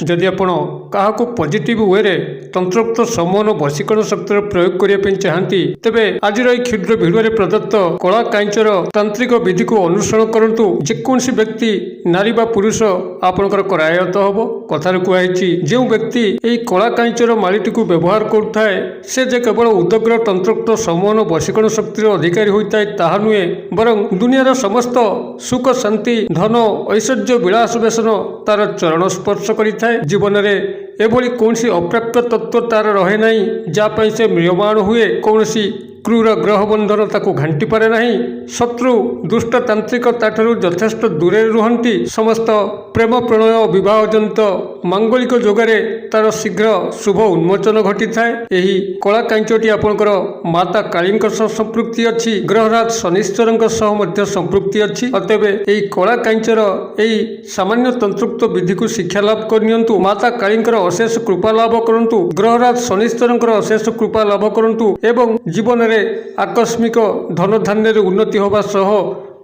जदि आपण क्या पॉजिटिव वे रे तंत्रोक्त सम्मोहन वशीकरण शक्तिर प्रयोग करने चाहती तेबे आज क्षुद्र भिडियो प्रदत्त कला कांचर तांत्रिक विधि को अनुसरण करंतु। जेकोसी व्यक्ति नारी बा पुरुष आपणकर करायत हम कथार कहुई जो व्यक्ति यही कला कांचर मालिटी को व्यवहार करुए से जे केवल उदग्र तंत्रोक्त सम्मोहन वशीकरण शक्तिर अधिकारी होता है ताहा नुहे बरं दुनियार समस्त सुख शांति धन ऐश्वर्य विलास व्यसन तार चरण स्पर्श करिथाए। जीवन में एभली कौन अप्राप्त तत्व तार रहे नहीं जहाँ से म्रियमाण हुए कौन क्रूर ग्रह बंधन ताको घांटी पारे नहीं। शत्रु दुष्ट तांत्रिक ताठरू यथेष्ट दूरे रुहंती। समस्त प्रेम प्रणय विवाह जनित मांगलिक जोगारे तार शीघ्र शुभ उन्मोचन घटी थाए। यही कला कांचटी आपणकर माता काली संपृक्ति अच्छी ग्रहराज शनिश्चर संपृक्ति अच्छी। अतएव यही कला कांचर यही सामान्य तंत्रोक्त विधि को शिक्षा लाभ करनियंतु। माता काली अशेष कृपा लाभ करंतु। ग्रहराज शनिश्चर अशेष कृपा लाभ करंतु एवं जीवन आकस्मिक धन धान्य उन्नति होगा सह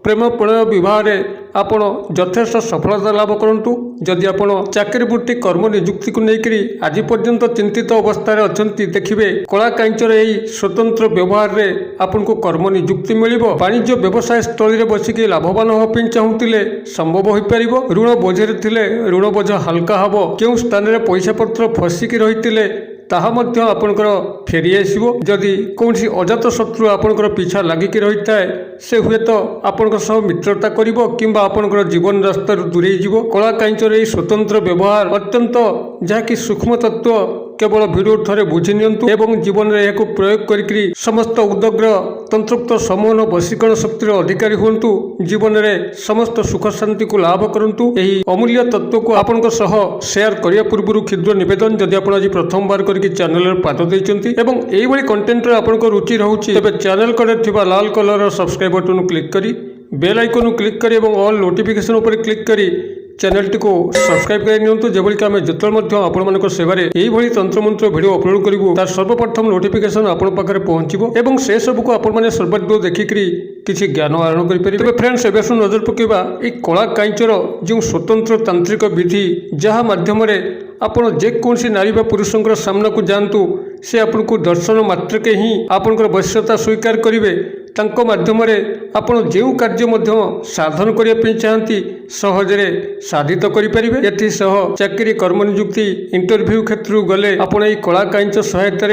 प्रेम प्रणय विवाह आपण यथेष्ट सफलता लाभ करंतु। जदि आपण चाकरी वृत्ति कर्म नियुक्ति को लेकर आज पर्यंत चिंतित अवस्था अच्छी देखिए कला कांचर यही स्वतंत्र व्यवहार में आपन को कर्म नियुक्ति मिल वाणिज्य व्यवसाय स्थल में बसिक लाभवान होगा चाहूले संभव हो पार। ऋण बोझे थे ऋण बोझ हल्का हम क्यों स्थान में पैसा पत्र फसिक रही ताहा मध्य आपणकर फेरी आसो। जदि कौन अजात शत्रु आपणकर पीछा लागिक रही थाए से हुए तो आपणकर सह मित्रता करिवो किंबा आपणकर जीवन रास्ता दूरे जीवो। कला कांचर यही स्वतंत्र व्यवहार अत्यंत जहाँकि सूक्ष्म तत्व केवल भिडियो थे बुझी नियंतु एवं जीवन में यह प्रयोग करी समस्त उदग्र तंत्रोक्त सम्मोहन वशीकरण शक्तिर अधिकारी हुंतु। जीवन में समस्त सुख शांति को लाभ करंतु। यही अमूल्य तत्व को आपण शेयर करने पूर्व क्षुद्र निवेदन जदि आप आज प्रथम बार करके चैनल पाद देते एवं यही कंटेंट आपण रुचि रोचे तेज चैनल कड़े थी लाल कलर सब्सक्राइब बटन क्लिक करी बेल आइकन क्लिक करी एवं ऑल नोटिफिकेशन पर क्लिक करी चैनल टी को सब्सक्राइब कर जेभली आम जो आपण सेवार यही तंत्रमंत्र भिडियो अपलोड करूँ तार सर्वप्रथम नोटिफिकेशन आपण पाखे पहुँचो एवं से सबको आपण सर्वाधिक देखिक किसी ज्ञान आहरण करेंगे। फ्रेंड्स एवं नजर पकेबा ये कला कांचर जो स्वतंत्र तांत्रिक विधि जहाँ मध्यम आपण जेकोसी नारी बा पुरुषंकर सामना को जातु से आपन को दर्शन मात्रके ही आपनकर वश्यता स्वीकार करेंगे। तांको माध्यम आपण जो कार्य साधन करने चाहती सहजरे साधित करें। एथि सह चाकरी कर्म नियुक्ति इंटरव्यू क्षेत्र गले आपण ये कला कांच सहायतार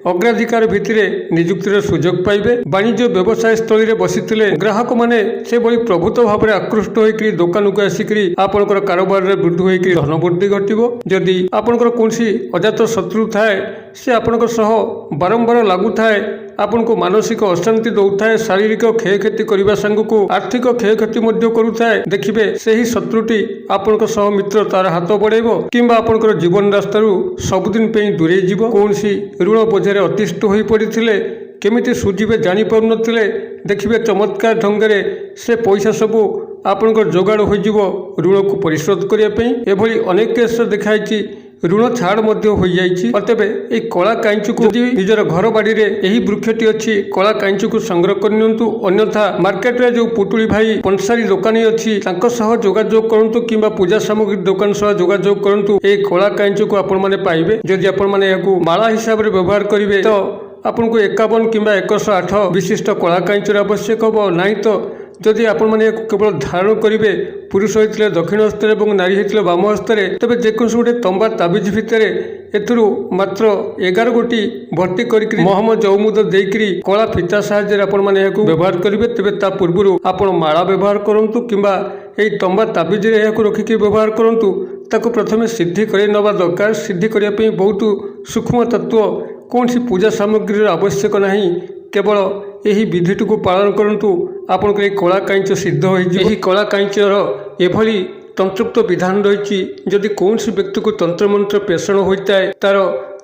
अग्राधिकार भित्तिरे नियुक्तिर सुजोग पाइबे। वाणिज्य व्यवसाय स्थल में बसी ग्राहक माने से बड़ी प्रभुत भाव में आकृष्ट होकर दुकान को आसिक आपणकर कारोबार में वृद्धि होकर धन वृद्धि घटो। जदि आपणकर कौन अजात शत्रु थाए से आपणकर सह बारंबार लागू थाए आपन को मानसिक अशांति दौथाए शारीरिक क्षयक्षति करने सांग को आर्थिक क्षयक्षति करुए देखिए से शत्रुटी आपण सह मित्र तार हाथ बढ़ेब किंबा आपणकर जीवन रास्तार सबुदिन दूरे जीव। कौन ऋण बोझे अतिष्ठ हो पड़ते केमिति सुझे जापर नथिले देखिए चमत्कार ढंगे से पैसा सबू आपणकर जोगाड़ हो ऋण को परिशोध करने एभली अनेक केस देखाई ऋण छाड़ हो। अतएव ये कला कांच को निजर घर बाड़ी में यही वृक्षटी अच्छी कला कांच को संग्रह करनियंतु। अन्यथा मार्केट में जो पुटुली भाई पंसारी दुकानी अच्छी जोगाजोग करंतु किंबा पूजा सामग्री दुकान सह जोगाजोग करंतु। ये कला कांच को आपण माने पाइबे। जदि आपण माने याकू माला हिसाब से व्यवहार करेंगे तो आपन को 51 किंबा 108 विशिष्ट कला कांचर आवश्यक हम ना। तो जदि आपण माने केवल धारण करेंगे पुरुष होते दक्षिण हस्त और नारी होते बाम हस्त तेज जेकोसी गोटे तंबा ताबिज भितर एथुरु मात्र 11 गोटी भर्ती कर महम जौमुद देकर कला फिता साहाय्य आपण माने व्यवहार करेंगे। तेज ता पूर्व आपण माला व्यवहार करूँ कि तंबा ताबिज रखिक व्यवहार करूँ ताको प्रथमे सिद्धि कर नवा दरकार। सिद्धि करने बहुत सूक्ष्म तत्व कौन पूजा सामग्री आवश्यक नहीं केवल यही विधिटी को पालन करूँ आपण कला कांच सिद्ध हो। कला कांचर एभली तंत्रोक्त विधान रही जदि कौन व्यक्ति को तंत्रमंत्र पेषण होता है तार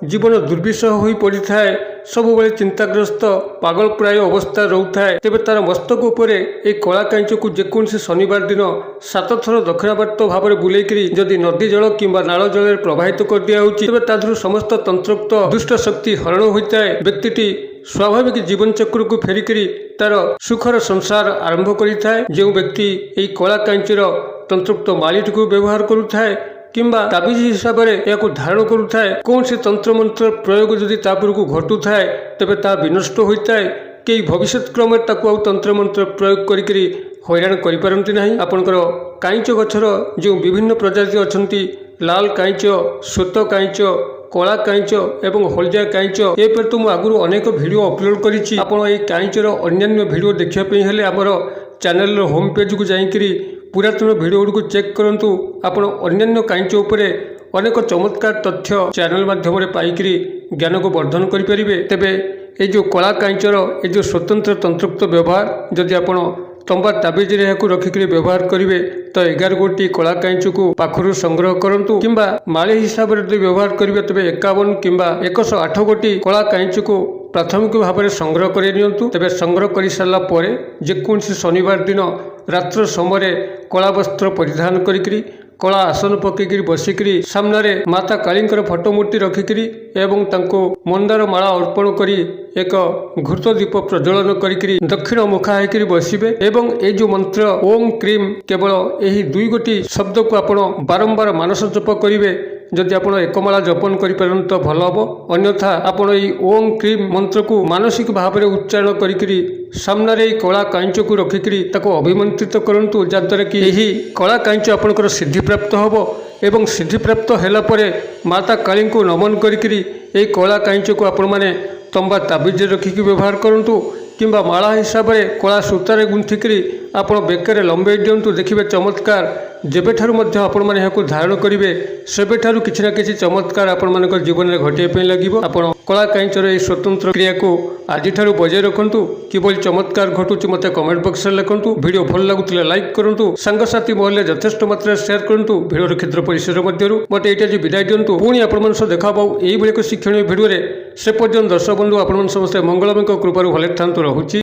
जीवन दुर्विषह हो पड़ी थाए सब चिंताग्रस्त पागल प्राय अवस्था रोथाए तेज तार मस्तक उपर एक कला कांच को जेकोसी शनिवार दिन 7 थर दक्षिणावर्त भाव में बुलेकरी जदि नदी जल किंबा नाल जल प्रवाहित कर दिया तेज तादू समस्त तंत्रोक्त दुष्ट शक्ति हरण होता है। व्यक्ति स्वाभाविक जीवन चक्र को फेरिकी तार सुखर संसार आरंभ करें। जो व्यक्ति यही कला कांचर तंत्रोक्त मालिटी को व्यवहार करुए किंबा ताबिज हिसाब से या धारण करुए कौन से तंत्रमंत्र प्रयोग जदि तापुरक घटू थाए तेबे ता विनष्ट होता है कई भविष्य क्रम तंत्रमंत्र प्रयोग करी हैरान करपारती ना। आपणकर काईच गछर जो विभिन्न प्रजाति अच्छा लाल काईच श्वेत काईच कला काईच एवं हलदिया काईच ए पर तो मुझे अनेक वीडियो अपलोड करी। आपड़ ये काईचर अन्य वीडियो देखापी हेले आमर चैनल होम पेज को जाकरी पुरातन वीडियो गुड़ चेक करूँ। आप अन्य काईच उपरे अनेक चमत्कार तथ्य चैनल माध्यम पाइकरी ज्ञान को वर्धन करें। तेबे ये जो कला काईचर ये जो स्वतंत्र तंत्रोक्त व्यवहार जदि आपण तंबा ताबिज रखिक व्यवहार करेंगे तो 11 गोटी कला काईच को पाखर संग्रह करूँ किंबा माली हिसाब से व्यवहार करेंगे तेज 51 किंबा 108 गोटी कला काईच को प्राथमिक भाव में संग्रह कर नियंतु। तेबे संग्रह कर सारा पर जेकोसी शनिवार दिन रात्र समय कला वस्त्र परिधान करी कला आसन पकईकरी बसिकी सामने माता कालींकर फोटो मूर्ति रखिकी एवं तांको मंदार माला अर्पण करी एक घृत दीप प्रज्वलन करी दक्षिण मुखा होकर बसबे एवं ये जो मंत्र ओम क्रीम केवल यही 2 गोटी शब्द को आपण बारंबार मानस जप करेंगे। जदि आप एकमाला जपन करें तो भल हम अन्यथा आपड़ ओम क्रीम मंत्र को मानसिक भाव में उच्चारण करी सामने कला काईच को रखिकी अभिमंत्रित करूँ जहाद्वारा कि यही कला काईच आपंकर सिद्धि प्राप्त हम एवं सिद्धि प्राप्त होगापर माता काली को नमन करी कला काईच को आपण मैंने तंबा ताबिज रखिकी व्यवहार करूँ किंबा माला हिसाब से कला सूतार गुंथिकी आप बेकर लंबे दिंतु देखिए चमत्कार जेबेठारु मध्य आपण माने याकु धारण करेंगे सेबेठारु किछि ना किछि चमत्कार आपण मानकर जीवन में घटिया लगिबो। आपण कला काईचर ये स्वतंत्र क्रिया को आज बजाय रखु किभली चमत्कार घटुची मत कमेंट बॉक्स में लिखु। वीडियो भल लगुला लाइक करूँ सांगसाथी महल यथेष्ट मात्रा शेयर करूँ। वीडियो क्षेत्र परिसर मध्य मत ये विदाय दिंतु पुणी आपण देखा यही एक शिक्षणीय भिडियो से पर्यटन दर्शक बंधु आपण समस्ते मंगलमय कृपार भले था रहुची।